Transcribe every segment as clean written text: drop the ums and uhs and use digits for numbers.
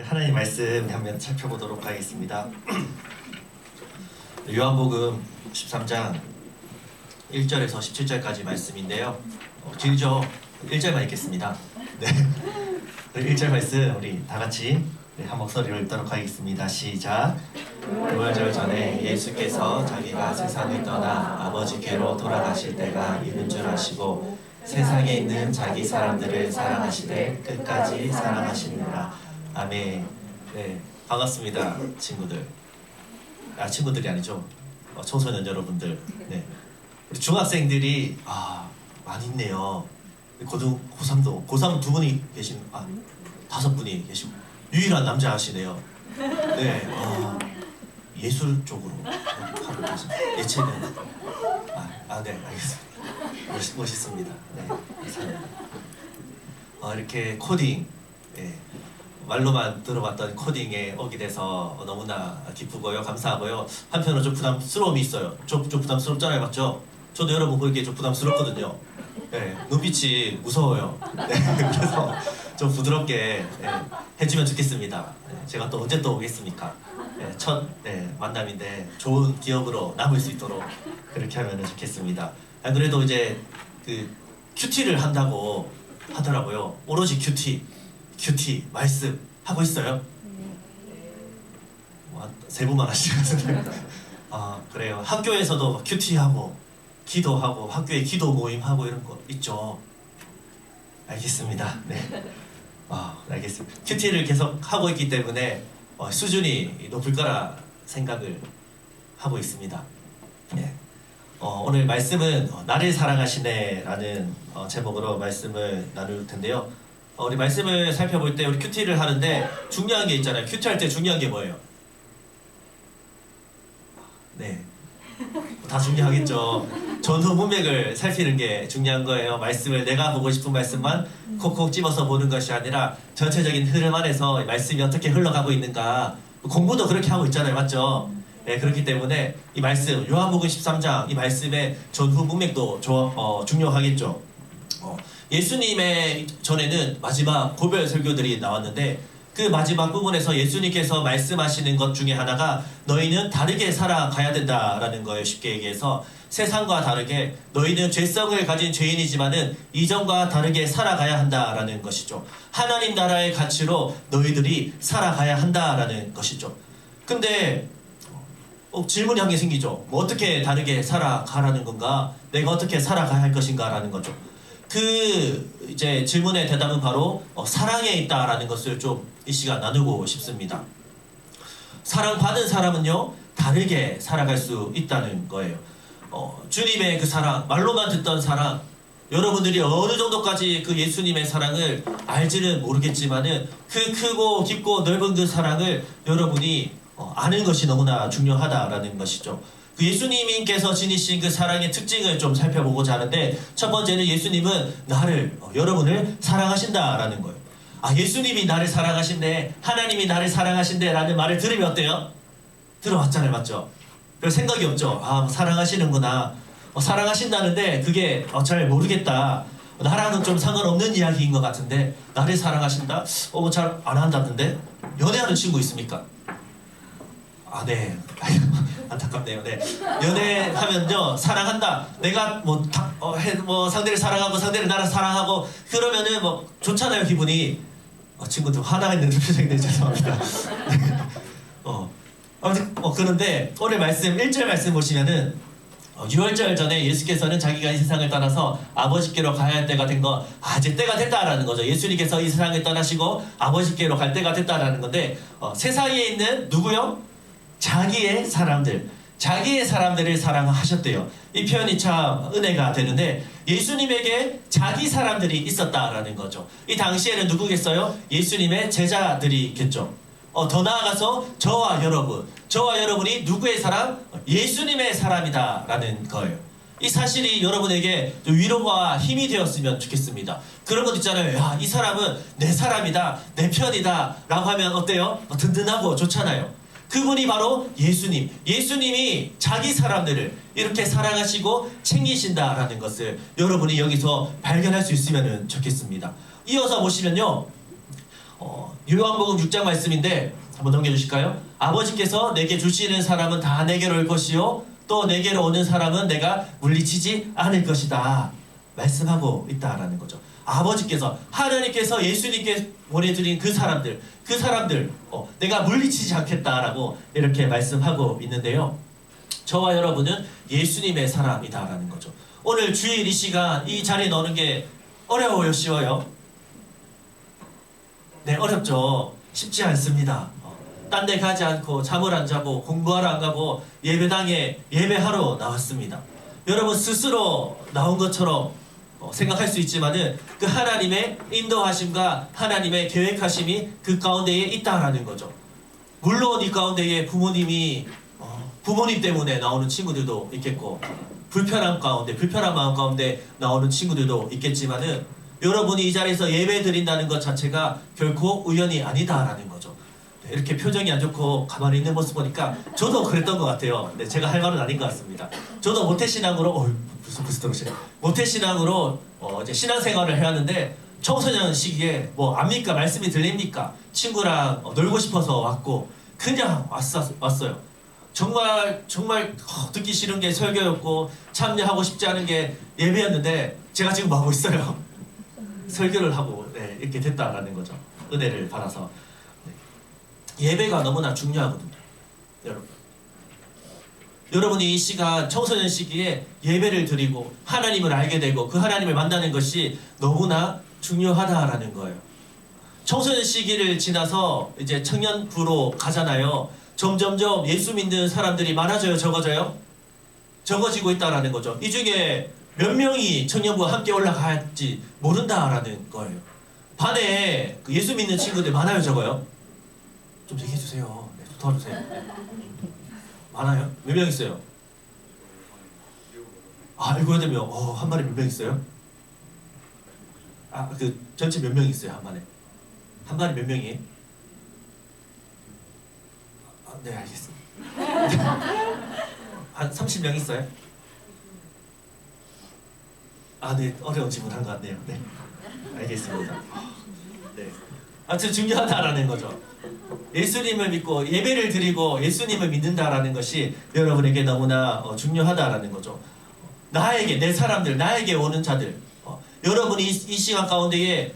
하나님 말씀 한번 살펴보도록 하겠습니다. 요한복음 13장 1절에서 17절까지 말씀인데요. 길죠? 1절만 읽겠습니다. 네. 1절 말씀 우리 다 같이 한 목소리로 읽도록 하겠습니다. 시작. 부활절 전에 예수께서 자기가 세상을 떠나 아버지께로 돌아가실 때가 이른 줄 아시고 세상에 있는 자기 사람들을 사랑하시되 끝까지 사랑하시느니라. 아멘. 네, 반갑습니다, 친구들. 친구들이 아니죠. 청소년 여러분들. 네, 우리 중학생들이 많이 있네요. 고3도 고3 두 분이 계신, 5분이 계시고 유일한 남자 아시네요. 네, 예술 쪽으로 하고 계십니다. 예체능. 네, 알겠습니다. 멋있습니다. 네, 감사합니다. 이렇게 코딩, 말로만 들어봤던 코딩에 오게 돼서 너무나 기쁘고요, 감사하고요. 한편으로 좀 부담스러움이 있어요. 좀 부담스럽잖아요, 맞죠? 저도 여러분 보기에 좀 부담스럽거든요. 네, 눈빛이 무서워요. 네, 그래서 좀 부드럽게 해주면 좋겠습니다. 제가 또 언제 또 오겠습니까? 첫 만남인데 좋은 기억으로 남을 수 있도록 그렇게 하면 좋겠습니다. 안 그래도 이제 그 큐티를 한다고 하더라고요. 오로지 큐티 말씀 하고 있어요. 세 분만 하시거든요. 그래요. 학교에서도 큐티하고 기도하고 학교에 기도 모임하고 이런 거 있죠. 알겠습니다. 네. 알겠습니다. 큐티를 계속 하고 있기 때문에 수준이 높을 거라 생각을 하고 있습니다. 네. 오늘 말씀은 나를 사랑하시네 라는 제목으로 말씀을 나눌 텐데요. 우리 말씀을 살펴볼 때 우리 큐티를 하는데 중요한 게 있잖아요. 큐티 할 때 중요한 게 뭐예요? 네, 다 중요하겠죠. 전후 문맥을 살피는 게 중요한 거예요. 말씀을 내가 보고 싶은 말씀만 콕콕 집어서 보는 것이 아니라 전체적인 흐름 안에서 말씀이 어떻게 흘러가고 있는가, 공부도 그렇게 하고 있잖아요, 맞죠? 네, 그렇기 때문에 이 말씀 요한복음 13장 이 말씀의 전후 문맥도 중요하겠죠. 예수님의 전에는 마지막 고별 설교들이 나왔는데 그 마지막 부분에서 예수님께서 말씀하시는 것 중에 하나가 너희는 다르게 살아가야 된다라는 거예요. 쉽게 얘기해서 세상과 다르게 너희는 죄성을 가진 죄인이지만은 이전과 다르게 살아가야 한다라는 것이죠. 하나님 나라의 가치로 너희들이 살아가야 한다라는 것이죠. 근데 질문이 한 개 생기죠. 뭐 어떻게 다르게 살아가라는 건가? 내가 어떻게 살아가야 할 것인가? 라는 거죠. 이제 질문의 대답은 바로 사랑에 있다라는 것을 좀 이 시간 나누고 싶습니다. 사랑받은 사람은요, 다르게 살아갈 수 있다는 거예요. 주님의 그 사랑, 말로만 듣던 사랑, 여러분들이 어느 정도까지 그 예수님의 사랑을 알지는 모르겠지만은 그 크고 깊고 넓은 그 사랑을 여러분이 아는 것이 너무나 중요하다라는 것이죠. 그 예수님께서 지니신 그 사랑의 특징을 좀 살펴보고자 하는데, 첫 번째는 예수님은 여러분을 사랑하신다라는 거예요. 예수님이 나를 사랑하신대, 하나님이 나를 사랑하신대 라는 말을 들으면 어때요? 들어봤잖아요, 맞죠? 별 생각이 없죠. 사랑하시는구나. 사랑하신다는데 그게 잘 모르겠다. 나랑은 좀 상관없는 이야기인 것 같은데 나를 사랑하신다? 잘 안 한다던데? 연애하는 친구 있습니까? 네. 안타깝네요. 네. 연애하면요, 사랑한다. 내가 상대를 사랑하고 상대를 나를 사랑하고 그러면은 좋잖아요, 기분이. 친구들 화나 있는 표정인데 죄송합니다. 아무튼 그런데 오늘 말씀 1절 말씀 보시면은 6월절 전에 예수께서는 자기가 이 세상을 떠나서 아버지께로 가야 할 때가 된 거, 이제 때가 됐다라는 거죠. 예수님께서 이 세상을 떠나시고 아버지께로 갈 때가 됐다라는 건데, 세상에 있는 누구요? 자기의 사람들을 사랑하셨대요. 이 표현이 참 은혜가 되는데, 예수님에게 자기 사람들이 있었다라는 거죠. 이 당시에는 누구겠어요? 예수님의 제자들이겠죠. 더 나아가서 저와 여러분이 누구의 사람? 예수님의 사람이다라는 거예요. 이 사실이 여러분에게 위로와 힘이 되었으면 좋겠습니다. 그런 것 있잖아요. 이 사람은 내 사람이다, 내 편이다 라고 하면 어때요? 든든하고 좋잖아요. 그분이 바로 예수님이 자기 사람들을 이렇게 사랑하시고 챙기신다라는 것을 여러분이 여기서 발견할 수 있으면 좋겠습니다. 이어서 보시면요, 요한복음 6장 말씀인데 한번 넘겨주실까요? 아버지께서 내게 주시는 사람은 다 내게로 올 것이요 또 내게로 오는 사람은 내가 물리치지 않을 것이다 말씀하고 있다라는 거죠. 아버지께서, 하나님께서 예수님께 보내드린 그 사람들 내가 물리치지 않겠다라고 이렇게 말씀하고 있는데요. 저와 여러분은 예수님의 사람이다라는 거죠. 오늘 주일 이 시간 이 자리에 넣는 게 어려워요, 쉬워요? 네, 어렵죠. 쉽지 않습니다. 딴 데 가지 않고 잠을 안 자고 공부하러 안 가고 예배당에 예배하러 나왔습니다. 여러분 스스로 나온 것처럼 생각할 수 있지만은 그 하나님의 인도하심과 하나님의 계획하심이 그 가운데에 있다라는 거죠. 물론 이 가운데에 부모님 때문에 나오는 친구들도 있겠고 불편한 마음 가운데 나오는 친구들도 있겠지만은 여러분이 이 자리에서 예배 드린다는 것 자체가 결코 우연이 아니다라는 거죠. 네, 이렇게 표정이 안 좋고 가만히 있는 모습 보니까 저도 그랬던 것 같아요. 네, 제가 할 말은 아닌 것 같습니다. 저도 모태신앙으로 모태신앙으로 이제 신앙생활을 해왔는데 청소년 시기에 뭐 압니까? 말씀이 들립니까? 친구랑 놀고 싶어서 왔고 그냥 왔어요. 정말 듣기 싫은 게 설교였고 참여하고 싶지 않은 게 예배였는데 제가 지금 뭐 하고 있어요? 설교를 하고 이렇게 됐다라는 거죠. 은혜를 받아서. 예배가 너무나 중요하거든요. 여러분이 이 시간 청소년 시기에 예배를 드리고 하나님을 알게 되고 그 하나님을 만나는 것이 너무나 중요하다라는 거예요. 청소년 시기를 지나서 이제 청년부로 가잖아요. 점점점 예수 믿는 사람들이 많아져요, 적어져요? 적어지고 있다라는 거죠. 이 중에 몇 명이 청년부와 함께 올라갈지 모른다라는 거예요. 반에 예수 믿는 친구들 많아요, 적어요? 좀 얘기해 주세요. 네, 좀 도와주세요. 많아요? 몇 명 있어요? 7, 8명. 한 반에 몇 명 있어요? 전체 몇 명 있어요, 한 반에? 한 반에 몇 명이? 네, 알겠습니다. 한 30명 있어요? 네, 어려운 질문 한 것 같네요. 네, 알겠습니다. 네, 아무튼 중요하다라는 거죠. 예수님을 믿고 예배를 드리고 예수님을 믿는다라는 것이 여러분에게 너무나 중요하다라는 거죠. 내 사람들, 나에게 오는 자들, 여러분이 이 시간 가운데에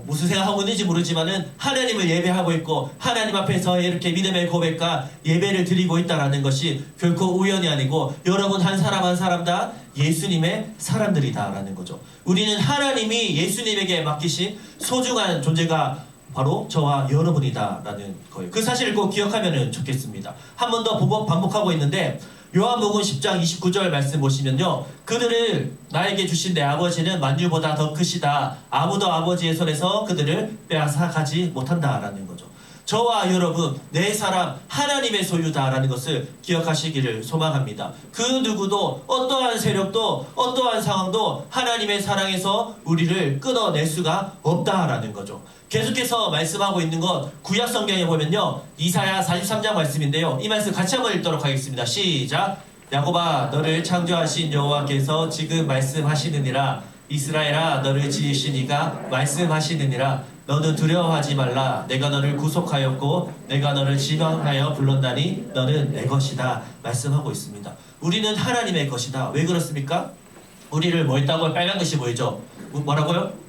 무슨 생각하고 있는지 모르지만은 하나님을 예배하고 있고 하나님 앞에서 이렇게 믿음의 고백과 예배를 드리고 있다라는 것이 결코 우연이 아니고 여러분 한 사람 한 사람 다 예수님의 사람들이다라는 거죠. 우리는 하나님이 예수님에게 맡기신 소중한 존재가 바로 저와 여러분이다라는 거예요. 그 사실을 꼭 기억하면 좋겠습니다. 한 번 더 반복하고 있는데 요한복음 10장 29절 말씀 보시면요. 그들을 나에게 주신 내 아버지는 만유보다 더 크시다. 아무도 아버지의 손에서 그들을 빼앗아가지 못한다라는 거죠. 저와 여러분, 내 사람 하나님의 소유다라는 것을 기억하시기를 소망합니다. 그 누구도 어떠한 세력도 어떠한 상황도 하나님의 사랑에서 우리를 끊어낼 수가 없다라는 거죠. 계속해서 말씀하고 있는 것 구약 성경에 보면요. 이사야 43장 말씀인데요. 이 말씀 같이 한번 읽도록 하겠습니다. 시작. 야곱아 너를 창조하신 여호와께서 지금 말씀하시느니라. 이스라엘아 너를 지으신 이가 말씀하시느니라. 너는 두려워하지 말라. 내가 너를 구속하였고 내가 너를 지명하여 불렀나니 너는 내 것이다. 말씀하고 있습니다. 우리는 하나님의 것이다. 왜 그렇습니까? 우리를 뭐 했다고 빨간 것이 보이죠? 뭐라고요?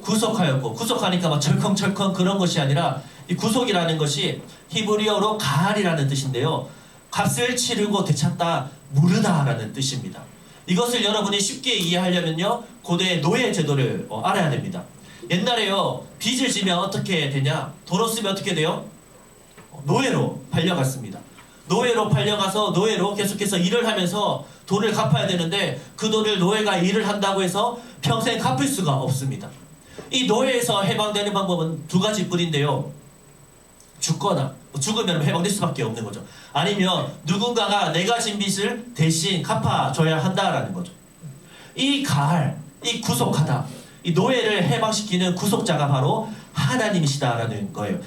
구속하였고, 구속하니까 막 철컹철컹 그런 것이 아니라 이 구속이라는 것이 히브리어로 가할이라는 뜻인데요. 값을 치르고 되찾다, 무르다라는 뜻입니다. 이것을 여러분이 쉽게 이해하려면요. 고대의 노예 제도를 알아야 됩니다. 옛날에요. 빚을 지면 어떻게 되냐? 돈 없으면 어떻게 돼요? 노예로 팔려갔습니다. 노예로 팔려가서 노예로 계속해서 일을 하면서 돈을 갚아야 되는데 그 돈을 노예가 일을 한다고 해서 평생 갚을 수가 없습니다. 이 노예에서 해방되는 방법은 두 가지뿐인데요. 죽거나 죽으면 해방될 수밖에 없는 거죠. 아니면 누군가가 내가 진 빚을 대신 갚아줘야 한다라는 거죠. 이 가할, 이 구속하다, 이 노예를 해방시키는 구속자가 바로 하나님이시다라는 거예요.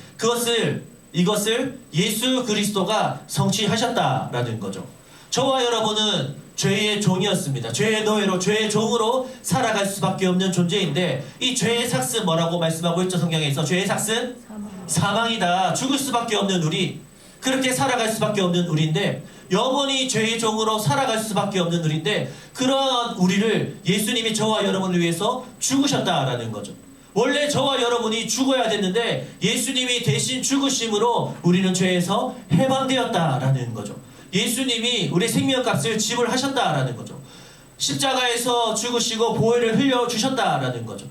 이것을 예수 그리스도가 성취하셨다라는 거죠. 저와 여러분은 죄의 종이었습니다. 죄의 노예로, 죄의 종으로 살아갈 수밖에 없는 존재인데, 이 죄의 삭은 뭐라고 말씀하고 있죠? 성경에서 죄의 삭은 사망이다. 죽을 수밖에 없는 우리, 그렇게 살아갈 수밖에 없는 우리인데, 영원히 죄의 종으로 살아갈 수밖에 없는 우리인데, 그런 우리를 예수님이 저와 여러분을 위해서 죽으셨다라는 거죠. 원래 저와 여러분이 죽어야 됐는데 예수님이 대신 죽으심으로 우리는 죄에서 해방되었다라는 거죠. 예수님이 우리 생명값을 지불하셨다라는 거죠. 십자가에서 죽으시고 보혈을 흘려주셨다라는 거죠.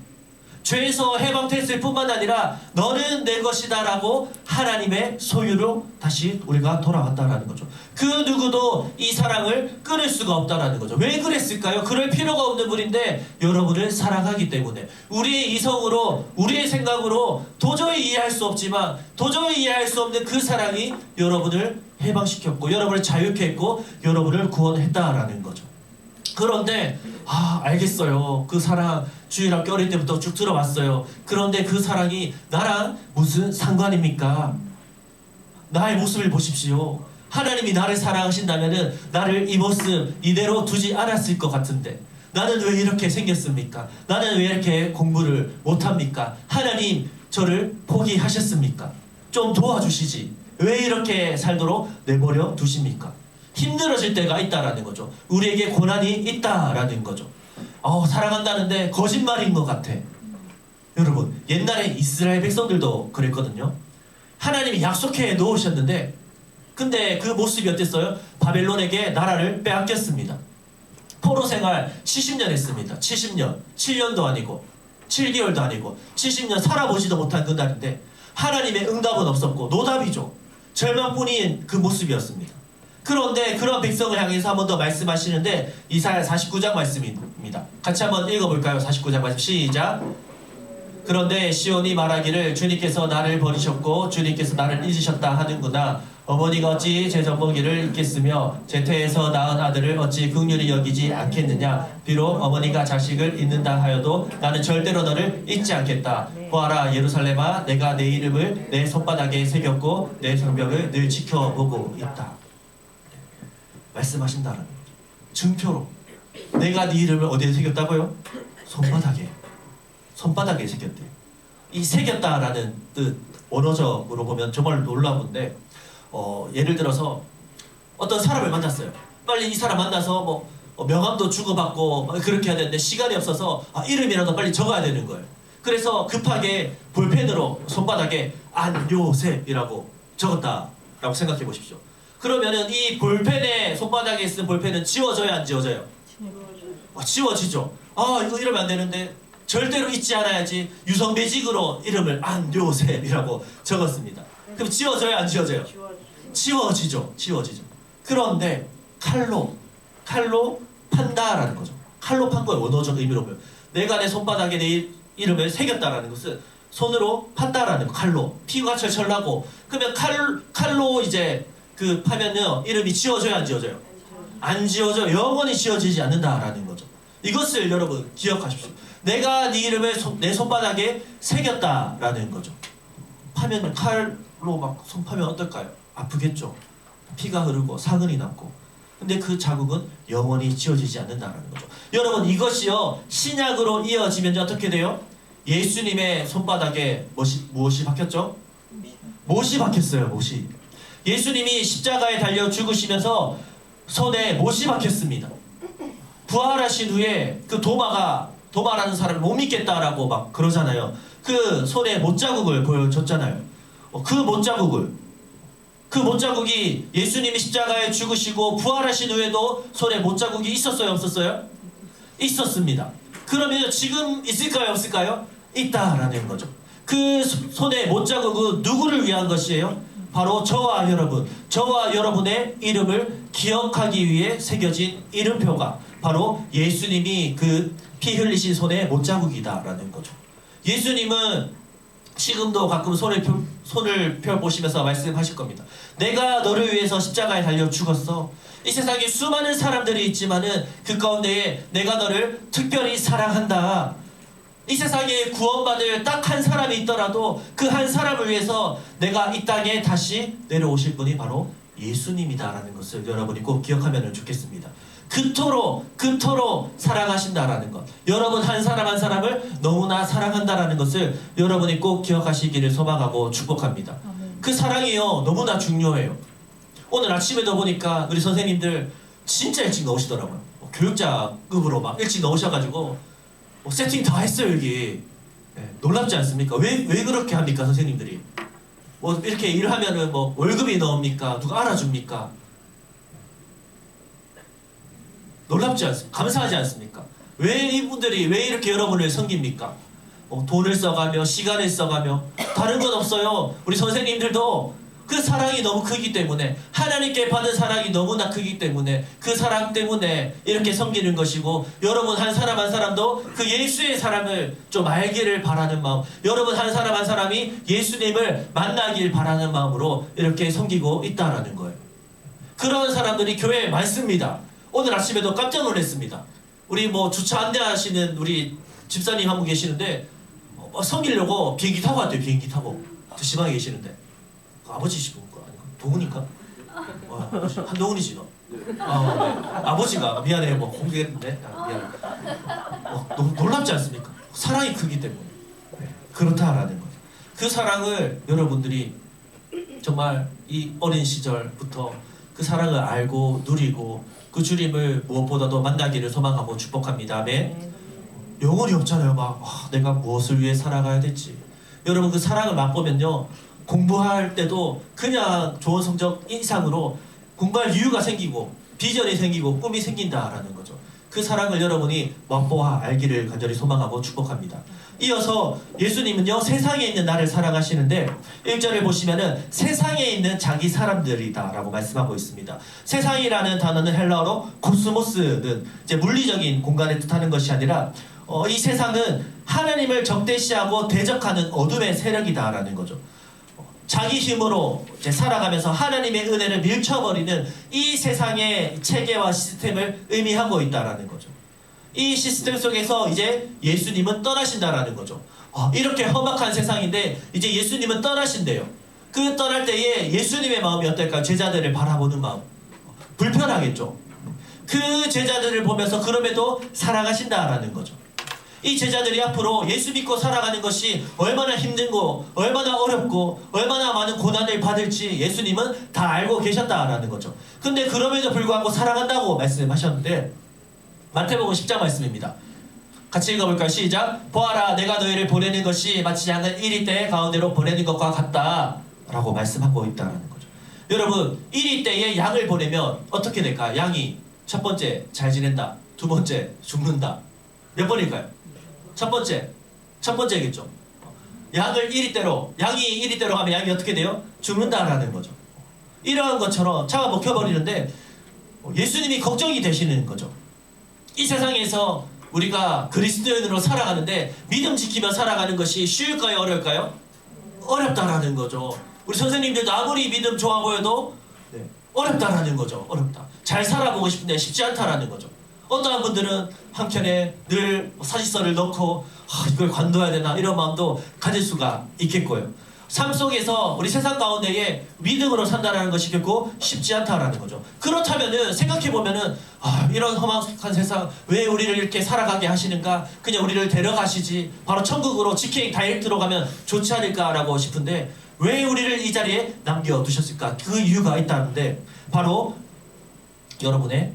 죄에서 해방됐을 뿐만 아니라 너는 내 것이다 라고 하나님의 소유로 다시 우리가 돌아왔다라는 거죠. 그 누구도 이 사랑을 끊을 수가 없다라는 거죠. 왜 그랬을까요? 그럴 필요가 없는 분인데 여러분을 사랑하기 때문에, 우리의 이성으로, 우리의 생각으로 도저히 이해할 수 없지만, 도저히 이해할 수 없는 그 사랑이 여러분을 해방시켰고, 여러분을 자유케 했고, 여러분을 구원했다라는 거죠. 그런데 알겠어요. 그 사랑 주일학교 어릴 때부터 쭉 들어왔어요. 그런데 그 사랑이 나랑 무슨 상관입니까? 나의 모습을 보십시오. 하나님이 나를 사랑하신다면은 나를 이 모습 이대로 두지 않았을 것 같은데, 나는 왜 이렇게 생겼습니까? 나는 왜 이렇게 공부를 못합니까? 하나님 저를 포기하셨습니까? 좀 도와주시지. 왜 이렇게 살도록 내버려 두십니까? 힘들어질 때가 있다라는 거죠. 우리에게 고난이 있다라는 거죠. 사랑한다는데 거짓말인 것 같아. 여러분, 옛날에 이스라엘 백성들도 그랬거든요. 하나님이 약속해 놓으셨는데, 근데 그 모습이 어땠어요? 바벨론에게 나라를 빼앗겼습니다. 포로 생활 70년 했습니다. 70년. 7년도 아니고 7개월도 아니고 70년 살아보지도 못한 그날인데 하나님의 응답은 없었고 노답이죠. 절망뿐인 그 모습이었습니다. 그런데 그런 백성을 향해서 한 번 더 말씀하시는데, 이사야 49장 말씀입니다. 같이 한번 읽어볼까요? 49장 말씀 시작. 그런데 시온이 말하기를 주님께서 나를 버리셨고 주님께서 나를 잊으셨다 하는구나. 어머니가 어찌 제 젖먹이를 잊겠으며 제 태에서 낳은 아들을 어찌 긍휼히 여기지 않겠느냐. 비록 어머니가 자식을 잊는다 하여도 나는 절대로 너를 잊지 않겠다. 보아라 예루살렘아, 내가 내 이름을 내 손바닥에 새겼고 내 성벽을 늘 지켜보고 있다. 말씀하신다는 거죠. 증표로 내가 네 이름을 어디에 새겼다고요? 손바닥에 새겼대요. 이 새겼다라는 뜻, 원어적으로 보면 정말 놀라운데, 예를 들어서 어떤 사람을 만났어요. 빨리 이 사람 만나서 명함도 주고받고 그렇게 해야 되는데 시간이 없어서 이름이라도 빨리 적어야 되는 거예요. 그래서 급하게 볼펜으로 손바닥에 안요셉이라고 적었다라고 생각해 보십시오. 그러면은 이 볼펜에, 손바닥에 쓴 볼펜은 지워져야 안 지워져요? 지워지죠. 이거 이러면 안 되는데 절대로 잊지 않아야지. 유성매직으로 이름을 안요셉이라고 적었습니다. 그럼 지워져야 안 지워져요? 지워지죠. 그런데 칼로 판다라는 거죠. 칼로 판 거예요. 원어적 의미로 보면 내가 내 손바닥에 내 이름을 새겼다라는 것은 손으로 판다라는 거. 칼로 피가 철철 나고, 그러면 칼로 이제 그 파면요 이름이 지워져야 안 지워져요? 안 지워져. 영원히 지워지지 않는다라는 거죠. 이것을 여러분 기억하십시오. 내가 네 이름을 내 손바닥에 새겼다라는 거죠. 파면, 칼로 막 손 파면 어떨까요? 아프겠죠. 피가 흐르고 상흔이 났고. 근데 그 자국은 영원히 지워지지 않는다라는 거죠. 여러분, 이것이요 신약으로 이어지면 어떻게 돼요? 예수님의 손바닥에 무엇이 박혔죠? 못이 박혔어요. 못이. 예수님이 십자가에 달려 죽으시면서 손에 못이 박혔습니다. 부활하신 후에 그 도마라는 사람을 못 믿겠다라고 막 그러잖아요. 그 손에 못자국을 보여줬잖아요. 그 못자국이 예수님이 십자가에 죽으시고 부활하신 후에도 손에 못자국이 있었어요? 없었어요? 있었습니다. 그러면 지금 있을까요? 없을까요? 있다라는 거죠. 그 손에 못자국은 누구를 위한 것이에요? 바로 저와 여러분의 이름을 기억하기 위해 새겨진 이름표가 바로 예수님이 그 피 흘리신 손에 못자국이다라는 거죠. 예수님은 지금도 가끔 손을 펴보시면서 말씀하실 겁니다. 내가 너를 위해서 십자가에 달려 죽었어. 이 세상에 수많은 사람들이 있지만은 그 가운데에 내가 너를 특별히 사랑한다. 이 세상에 구원받을 딱 한 사람이 있더라도 그 한 사람을 위해서 내가 이 땅에 다시 내려오실 분이 바로 예수님이다라는 것을 여러분이 꼭 기억하면 좋겠습니다. 그토록 사랑하신다라는 것. 여러분 한 사람 한 사람을 너무나 사랑한다라는 것을 여러분이 꼭 기억하시기를 소망하고 축복합니다. 그 사랑이요 너무나 중요해요. 오늘 아침에도 보니까 우리 선생님들 진짜 일찍 나오시더라고요. 교육자급으로 막 일찍 나오셔가지고 세팅 다 했어요 여기. 놀랍지 않습니까? 왜 그렇게 합니까 선생님들이? 뭐 이렇게 일을 하면은 뭐 월급이 나옵니까? 누가 알아줍니까? 놀랍지 않습니까? 감사하지 않습니까? 왜 이분들이 왜 이렇게 여러분을 섬깁니까? 돈을 써가며 시간을 써가며 다른 건 없어요. 우리 선생님들도 그 사랑이 너무 크기 때문에 하나님께 받은 사랑이 너무나 크기 때문에 그 사랑 때문에 이렇게 섬기는 것이고 여러분 한 사람 한 사람도 그 예수의 사랑을 좀 알기를 바라는 마음 여러분 한 사람 한 사람이 예수님을 만나길 바라는 마음으로 이렇게 섬기고 있다라는 거예요. 그런 사람들이 교회에 많습니다. 오늘 아침에도 깜짝 놀랐습니다. 우리 뭐 주차 안내하시는 우리 집사님 한 분 계시는데 섬기려고 비행기 타고 왔대요. 비행기 타고 저 지방에 계시는데 아버지시고 아닌가? 동훈인가? 한동훈이지 너. 네. 아버지가 미안해 뭐 공개했는데 미안해. 놀랍지 않습니까? 사랑이 크기 때문에 그렇다라는 거예요. 그 사랑을 여러분들이 정말 이 어린 시절부터 그 사랑을 알고 누리고 그 주님을 무엇보다도 만나기를 소망하고 축복합니다. 아멘. 영혼이 없잖아요. 내가 무엇을 위해 살아가야 될지. 여러분 그 사랑을 맛보면요. 공부할 때도 그냥 좋은 성적 이상으로 공부할 이유가 생기고 비전이 생기고 꿈이 생긴다라는 거죠. 그 사랑을 여러분이 맛보아 알기를 간절히 소망하고 축복합니다. 이어서 예수님은요 세상에 있는 나를 사랑하시는데 1절을 보시면은 세상에 있는 자기 사람들이다 라고 말씀하고 있습니다. 세상이라는 단어는 헬라어로 코스모스는 이제 물리적인 공간을 뜻하는 것이 아니라 이 세상은 하나님을 적대시하고 대적하는 어둠의 세력이다 라는 거죠. 자기 힘으로 이제 살아가면서 하나님의 은혜를 밀쳐버리는 이 세상의 체계와 시스템을 의미하고 있다라는 거죠. 이 시스템 속에서 이제 예수님은 떠나신다라는 거죠. 이렇게 험악한 세상인데 이제 예수님은 떠나신대요. 그 떠날 때에 예수님의 마음이 어떨까? 제자들을 바라보는 마음. 불편하겠죠. 그 제자들을 보면서 그럼에도 사랑하신다라는 거죠. 이 제자들이 앞으로 예수 믿고 살아가는 것이 얼마나 힘든고 얼마나 어렵고 얼마나 많은 고난을 받을지 예수님은 다 알고 계셨다라는 거죠. 근데 그럼에도 불구하고 사랑한다고 말씀하셨는데 마태복음 10장 말씀입니다. 같이 읽어볼까요? 시작. 보아라 내가 너희를 보내는 것이 마치 양을 이리 때 가운데로 보내는 것과 같다 라고 말씀하고 있다는 거죠. 여러분 이리 때에 양을 보내면 어떻게 될까? 양이 첫 번째 잘 지낸다, 두 번째 죽는다. 몇 번일까요? 첫 번째겠죠. 양이 이리 때로 가면 양이 어떻게 돼요? 죽는다라는 거죠. 이러한 것처럼 차가 먹혀버리는데 예수님이 걱정이 되시는 거죠. 이 세상에서 우리가 그리스도인으로 살아가는데 믿음 지키며 살아가는 것이 쉬울까요? 어려울까요? 어렵다라는 거죠. 우리 선생님들도 아무리 믿음 좋아 보여도 어렵다라는 거죠. 어렵다. 잘 살아보고 싶은데 쉽지 않다라는 거죠. 어떠한 분들은 한켠에 늘 사직서를 넣고 이걸 관둬야 되나 이런 마음도 가질 수가 있겠고요. 삶 속에서 우리 세상 가운데에 믿음으로 산다는 것이 결코 쉽지 않다라는 거죠. 그렇다면은 생각해보면은 이런 험악한 세상 왜 우리를 이렇게 살아가게 하시는가? 그냥 우리를 데려가시지 바로 천국으로 직행 다이렉트로 가면 좋지 않을까라고 싶은데 왜 우리를 이 자리에 남겨두셨을까? 그 이유가 있다는데 바로 여러분의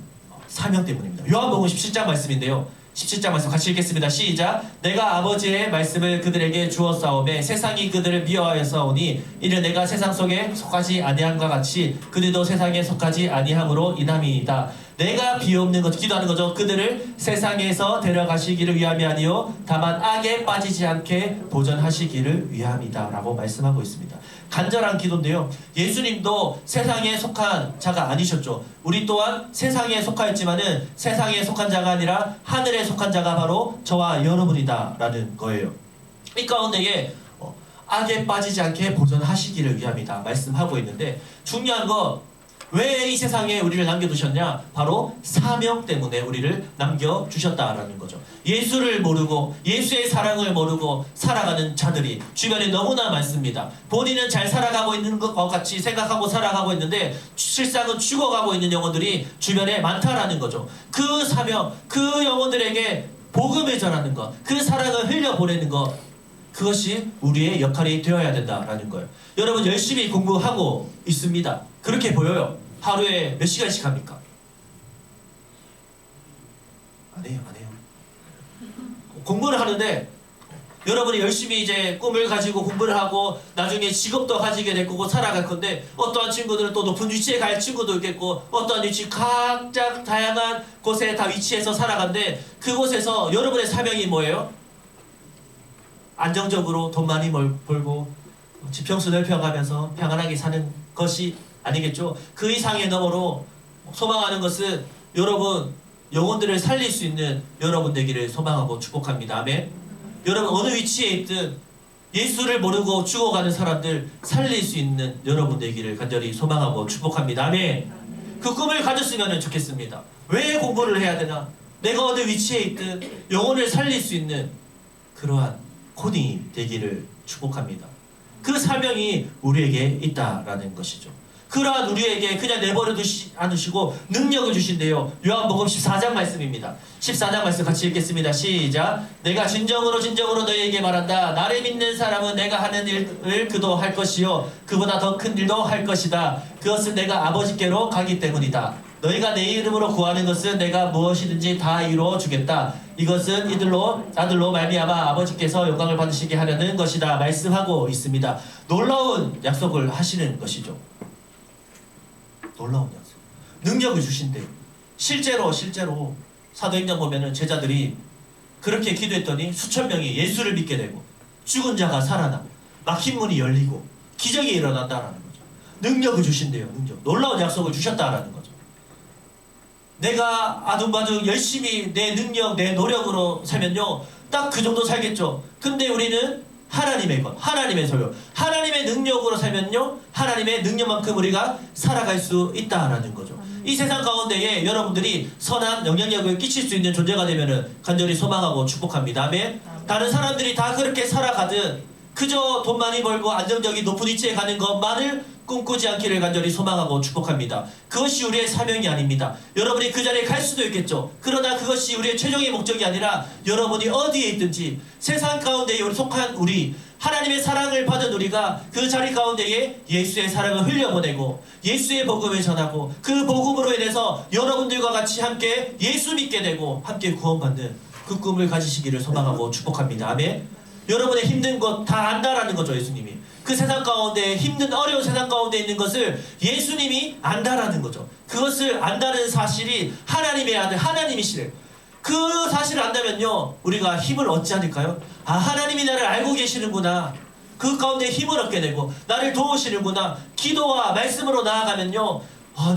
사명 때문입니다. 요한복음 17장 말씀인데요. 17장 말씀 같이 읽겠습니다. 시작. 내가 아버지의 말씀을 그들에게 주었사오매 세상이 그들을 미워하였사오니 이는 내가 세상 속에 속하지 아니함과 같이 그들도 세상에 속하지 아니함으로 인함이니이다. 내가 비옵는 것 기도하는 거죠. 그들을 세상에서 데려가시기를 위함이 아니요 다만 악에 빠지지 않게 보전하시기를 위함이다 라고 말씀하고 있습니다. 간절한 기도인데요. 예수님도 세상에 속한 자가 아니셨죠. 우리 또한 세상에 속하였지만은 세상에 속한 자가 아니라 하늘에 속한 자가 바로 저와 여러분이다 라는 거예요. 이 가운데에 악에 빠지지 않게 보전하시기를 위함이다 말씀하고 있는데 중요한 거 왜 이 세상에 우리를 남겨두셨냐? 바로 사명 때문에 우리를 남겨주셨다라는 거죠. 예수를 모르고 예수의 사랑을 모르고 살아가는 자들이 주변에 너무나 많습니다. 본인은 잘 살아가고 있는 것 같이 생각하고 살아가고 있는데 실상은 죽어가고 있는 영혼들이 주변에 많다라는 거죠. 그 사명, 그 영혼들에게 복음을 전하는 것, 그 사랑을 흘려보내는 것, 그것이 우리의 역할이 되어야 된다라는 거예요. 여러분 열심히 공부하고 있습니다. 그렇게 보여요. 하루에 몇 시간씩 합니까? 안 해요. 공부를 하는데 여러분이 열심히 이제 꿈을 가지고 공부를 하고 나중에 직업도 가지게 될 거고 살아갈 건데, 어떠한 친구들은 또 높은 위치에 갈 친구도 있겠고, 어떠한 위치 각자 다양한 곳에 다 위치해서 살아간데, 그곳에서 여러분의 사명이 뭐예요? 안정적으로 돈 많이 벌고 지평수 넓혀가면서 평안하게 사는 것이 아니겠죠. 그 이상의 너머로 소망하는 것은 여러분 영혼들을 살릴 수 있는 여러분 되기를 소망하고 축복합니다. 아멘. 여러분 어느 위치에 있든 예수를 모르고 죽어가는 사람들 살릴 수 있는 여러분 되기를 간절히 소망하고 축복합니다. 아멘. 그 꿈을 가졌으면 좋겠습니다. 왜 공부를 해야 되나? 내가 어느 위치에 있든 영혼을 살릴 수 있는 그러한 코딩이 되기를 축복합니다. 그 사명이 우리에게 있다라는 것이죠. 그러한 우리에게 그냥 내버려 두지 않으시고 능력을 주신대요. 요한복음 14장 말씀입니다. 14장 말씀 같이 읽겠습니다. 시작. 내가 진정으로 너희에게 말한다. 나를 믿는 사람은 내가 하는 일을 그도 할 것이요 그보다 더 큰 일도 할 것이다. 그것은 내가 아버지께로 가기 때문이다. 너희가 내 이름으로 구하는 것은 내가 무엇이든지 다 이루어 주겠다. 이것은 아들로 말미암아 아버지께서 영광을 받으시게 하려는 것이다. 말씀하고 있습니다. 놀라운 약속을 하시는 것이죠. 놀라운 약속. 능력을 주신대요. 실제로 사도행전 보면은 제자들이 그렇게 기도했더니 수천 명이 예수를 믿게 되고 죽은 자가 살아나 막힌 문이 열리고 기적이 일어난다라는 거죠. 능력을 주신대요. 능력. 놀라운 약속을 주셨다라는 거죠. 내가 아둥바둥 열심히 내 능력, 내 노력으로 살면요 딱 그 정도 살겠죠. 근데 우리는 하나님의 것, 하나님의 소유, 하나님의 능력으로 살면요 하나님의 능력만큼 우리가 살아갈 수 있다라는 거죠. 이 세상 가운데에 여러분들이 선한 영향력을 끼칠 수 있는 존재가 되면은 간절히 소망하고 축복합니다. 아멘. 다른 사람들이 다 그렇게 살아가든 그저 돈 많이 벌고 안정적인 높은 위치에 가는 것만을 꿈꾸지 않기를 간절히 소망하고 축복합니다. 그것이 우리의 사명이 아닙니다. 여러분이 그 자리에 갈 수도 있겠죠. 그러나 그것이 우리의 최종의 목적이 아니라 여러분이 어디에 있든지 세상 가운데에 속한 우리, 하나님의 사랑을 받은 우리가 그 자리 가운데에 예수의 사랑을 흘려보내고 예수의 복음을 전하고 그 복음으로 인해서 여러분들과 같이 함께 예수 믿게 되고 함께 구원받는 그 꿈을 가지시기를 소망하고 축복합니다. 아멘. 여러분의 힘든 것 다 안다라는 거죠. 예수님이 그 세상 가운데 힘든 어려운 세상 가운데 있는 것을 예수님이 안다라는 거죠. 그것을 안다는 사실이 하나님의 아들 하나님이시래요. 그 사실을 안다면요 우리가 힘을 얻지 않을까요? 아, 하나님이 나를 알고 계시는구나. 그 가운데 힘을 얻게 되고 나를 도우시는구나. 기도와 말씀으로 나아가면요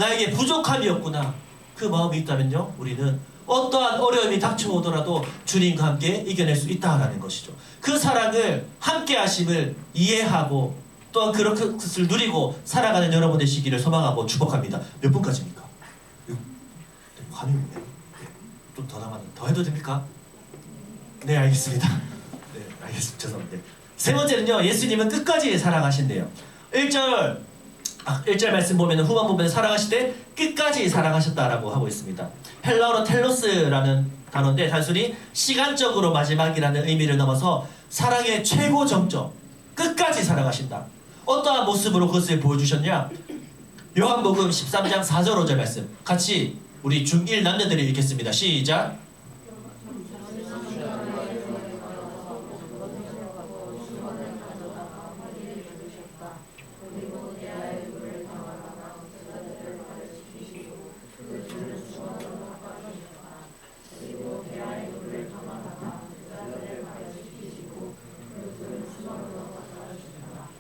나에게 부족함이 없구나. 그 마음이 있다면요 우리는 어떠한 어려움이 닥쳐오더라도 주님과 함께 이겨낼 수 있다라는 것이죠. 그 사랑을 함께 하심을 이해하고 또한 그것을 누리고 살아가는 여러분 되시기를 소망하고 축복합니다. 몇 분까지입니까? 관용이네요. 좀 더 남았는데 더 해도 됩니까? 네, 알겠습니다. 네, 알겠습니다. 죄송합니다. 세 번째는요, 예수님은 끝까지 사랑하신대요. 1절 말씀 보면 후반 부분에 사랑하실 때 끝까지 사랑하셨다라고 하고 있습니다. 헬라어로 텔로스라는 단어인데 단순히 시간적으로 마지막이라는 의미를 넘어서 사랑의 최고 정점, 끝까지 사랑하신다. 어떠한 모습으로 그것을 보여주셨냐? 요한복음 13장 4절 5절 말씀 같이 우리 중1 남녀들이 읽겠습니다. 시작.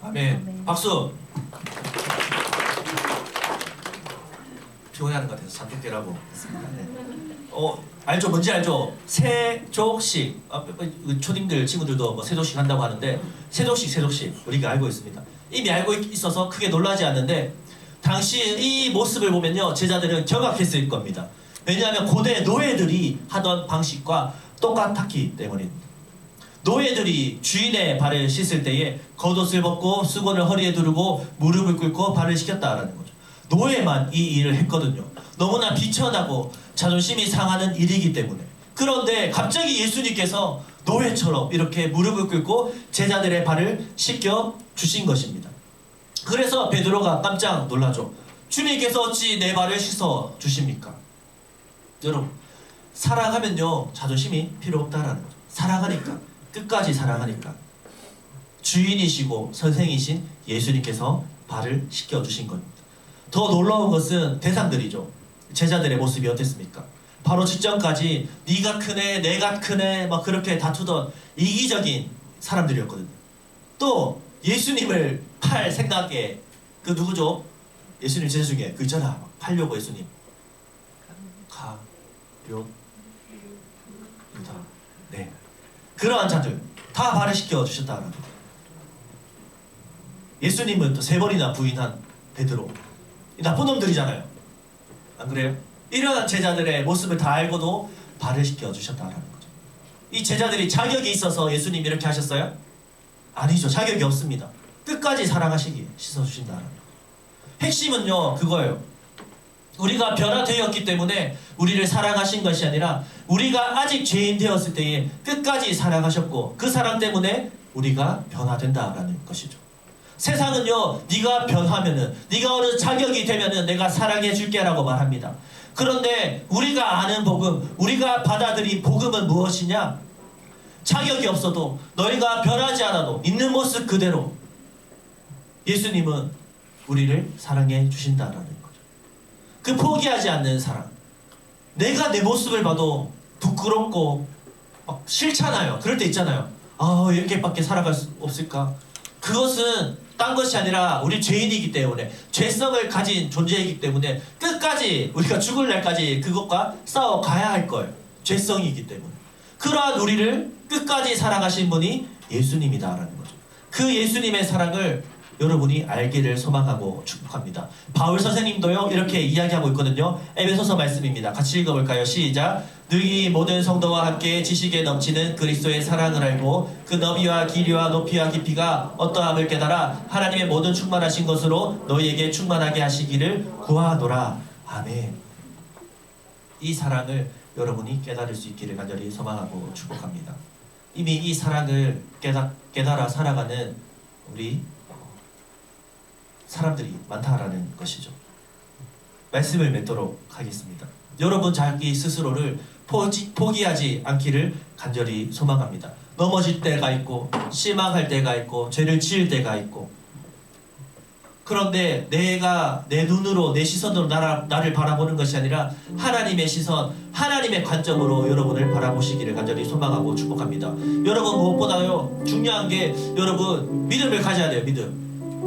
아멘. 박수. 피곤해하는 것 같아서 잠좀 깨라고 했습니다. 네. 알죠? 뭔지 알죠? 세족식. 초딩들 친구들도 뭐 세족식 한다고 하는데 세족식 우리가 알고 있습니다. 이미 알고 있어서 크게 놀라지 않는데 당시 이 모습을 보면요, 제자들은 경악했을 겁니다. 왜냐하면 고대 노예들이 하던 방식과 똑같았기 때문입니다. 노예들이 주인의 발을 씻을 때에 겉옷을 벗고 수건을 허리에 두르고 무릎을 꿇고 발을 씻겼다라는 거죠. 노예만 이 일을 했거든요. 너무나 비천하고 자존심이 상하는 일이기 때문에. 그런데 갑자기 예수님께서 노예처럼 이렇게 무릎을 꿇고 제자들의 발을 씻겨 주신 것입니다. 그래서 베드로가 깜짝 놀라죠. 주님께서 어찌 내 발을 씻어 주십니까? 여러분, 사랑하면요 자존심이 필요 없다라는 거죠. 사랑하니까, 끝까지 사랑하니까. 주인이시고 선생이신 예수님께서 발을 씻겨주신 겁니다. 더 놀라운 것은 대상들이죠. 제자들의 모습이 어땠습니까? 바로 직전까지 네가 크네 내가 크네 막 그렇게 다투던 이기적인 사람들이었거든요. 또 예수님을 팔 생각에 그 누구죠? 예수님 제자 중에 그 있잖아, 막 팔려고 예수님 가, 료, 유다, 네, 그러한 자들 다 발을 씻겨주셨다는 거예요. 예수님은 또 3번이나 부인한 베드로, 이 나쁜 놈들이잖아요. 안 그래요? 이러한 제자들의 모습을 다 알고도 발을 씻겨주셨다는 거죠. 이 제자들이 자격이 있어서 예수님이 이렇게 하셨어요? 아니죠. 자격이 없습니다. 끝까지 사랑하시기에 씻어주신다는 거예요. 핵심은요 그거예요. 우리가 변화되었기 때문에 우리를 사랑하신 것이 아니라 우리가 아직 죄인 되었을 때에 끝까지 사랑하셨고 그 사랑 때문에 우리가 변화된다라는 것이죠. 세상은요 네가 변하면은, 네가 어느 자격이 되면은 내가 사랑해 줄게 라고 말합니다. 그런데 우리가 아는 복음, 우리가 받아들인 복음은 무엇이냐? 자격이 없어도 너희가 변하지 않아도 있는 모습 그대로 예수님은 우리를 사랑해 주신다라는 거죠. 그 포기하지 않는 사랑. 내가 내 모습을 봐도 부끄럽고 막 싫잖아요. 그럴 때 있잖아요. 아, 이렇게밖에 살아갈 수 없을까? 그것은 딴 것이 아니라 우리 죄인이기 때문에, 죄성을 가진 존재이기 때문에 끝까지 우리가 죽을 날까지 그것과 싸워가야 할 거예요. 죄성이기 때문에. 그러한 우리를 끝까지 사랑하신 분이 예수님이다라는 거죠. 그 예수님의 사랑을 여러분이 알기를 소망하고 축복합니다. 바울 선생님도요 이렇게 이야기하고 있거든요. 에베소서 말씀입니다. 같이 읽어볼까요? 시작. 너희 모든 성도와 함께 지식에 넘치는 그리스도의 사랑을 알고 그 너비와 길이와 높이와 깊이가 어떠함을 깨달아 하나님의 모든 충만하신 것으로 너희에게 충만하게 하시기를 구하노라. 아멘. 이 사랑을 여러분이 깨달을 수 있기를 간절히 소망하고 축복합니다. 이미 이 사랑을 깨달아 살아가는 우리 사람들이 많다라는 것이죠. 말씀을 맺도록 하겠습니다. 여러분 자기 스스로를 포기하지 않기를 간절히 소망합니다. 넘어질 때가 있고 실망할 때가 있고 죄를 지을 때가 있고, 그런데 내가 내 눈으로 내 시선으로 나를 바라보는 것이 아니라 하나님의 시선, 하나님의 관점으로 여러분을 바라보시기를 간절히 소망하고 축복합니다. 여러분 무엇보다요 중요한 게 여러분 믿음을 가져야 돼요.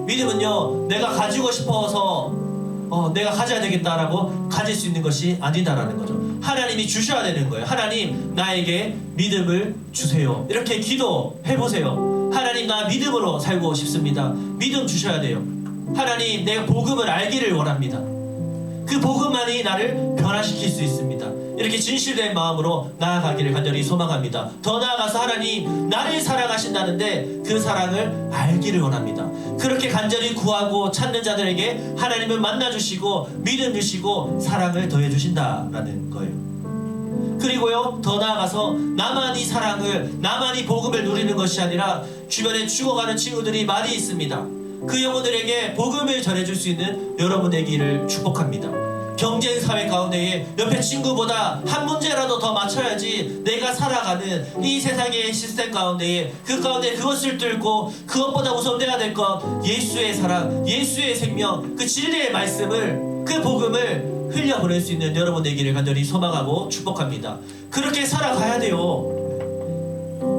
믿음은요 내가 가지고 싶어서 내가 가져야 되겠다라고 가질 수 있는 것이 아니다라는 거죠. 하나님이 주셔야 되는 거예요. 하나님 나에게 믿음을 주세요. 이렇게 기도해보세요. 하나님 나 믿음으로 살고 싶습니다. 믿음 주셔야 돼요. 하나님 내가 복음을 알기를 원합니다. 그 복음만이 나를 변화시킬 수 있습니다. 이렇게 진실된 마음으로 나아가기를 간절히 소망합니다. 더 나아가서 하나님 나를 사랑하신다는데 그 사랑을 알기를 원합니다. 그렇게 간절히 구하고 찾는 자들에게 하나님은 만나주시고 믿음 주시고 사랑을 더해주신다라는 거예요. 그리고요 더 나아가서 나만 이 사랑을, 나만 이 복음을 누리는 것이 아니라 주변에 죽어가는 친구들이 많이 있습니다. 그 영혼들에게 복음을 전해줄 수 있는 여러분의 길을 축복합니다. 경쟁 사회 가운데에 옆에 친구보다 한 문제라도 더 맞춰야지 내가 살아가는 이 세상의 시스템 가운데에 그 가운데 그것을 뚫고 그것보다 우선돼야 될 것, 예수의 사랑, 예수의 생명, 그 진리의 말씀을, 그 복음을 흘려보낼 수 있는 여러분의 길을 간절히 소망하고 축복합니다. 그렇게 살아가야 돼요.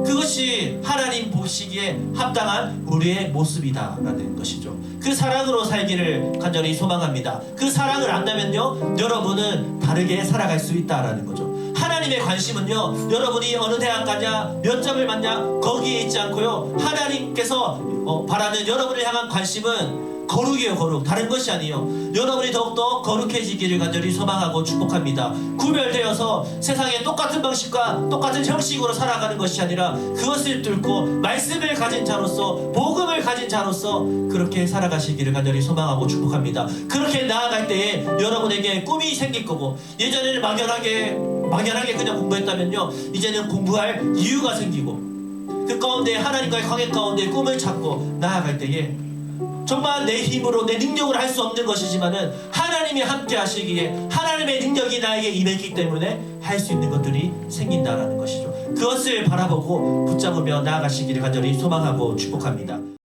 그것이 하나님 보시기에 합당한 우리의 모습이다라는 것이죠. 그 사랑으로 살기를 간절히 소망합니다. 그 사랑을 안다면요 여러분은 다르게 살아갈 수 있다라는 거죠. 하나님의 관심은요 여러분이 어느 대학 가냐, 몇 점을 맞냐 거기에 있지 않고요, 하나님께서 바라는 여러분을 향한 관심은 거룩이에요. 거룩. 다른 것이 아니에요. 여러분이 더욱더 거룩해지기를 간절히 소망하고 축복합니다. 구별되어서 세상의 똑같은 방식과 똑같은 형식으로 살아가는 것이 아니라 그것을 뚫고 말씀을 가진 자로서, 복음을 가진 자로서 그렇게 살아가시기를 간절히 소망하고 축복합니다. 그렇게 나아갈 때에 여러분에게 꿈이 생길 거고, 예전에는 막연하게 그냥 공부했다면요, 이제는 공부할 이유가 생기고, 그 가운데 하나님과의 관계 가운데 꿈을 찾고 나아갈 때에 정말 내 힘으로, 내 능력으로 할 수 없는 것이지만은 하나님이 함께 하시기에 하나님의 능력이 나에게 임했기 때문에 할 수 있는 것들이 생긴다라는 것이죠. 그것을 바라보고 붙잡으며 나아가시기를 간절히 소망하고 축복합니다.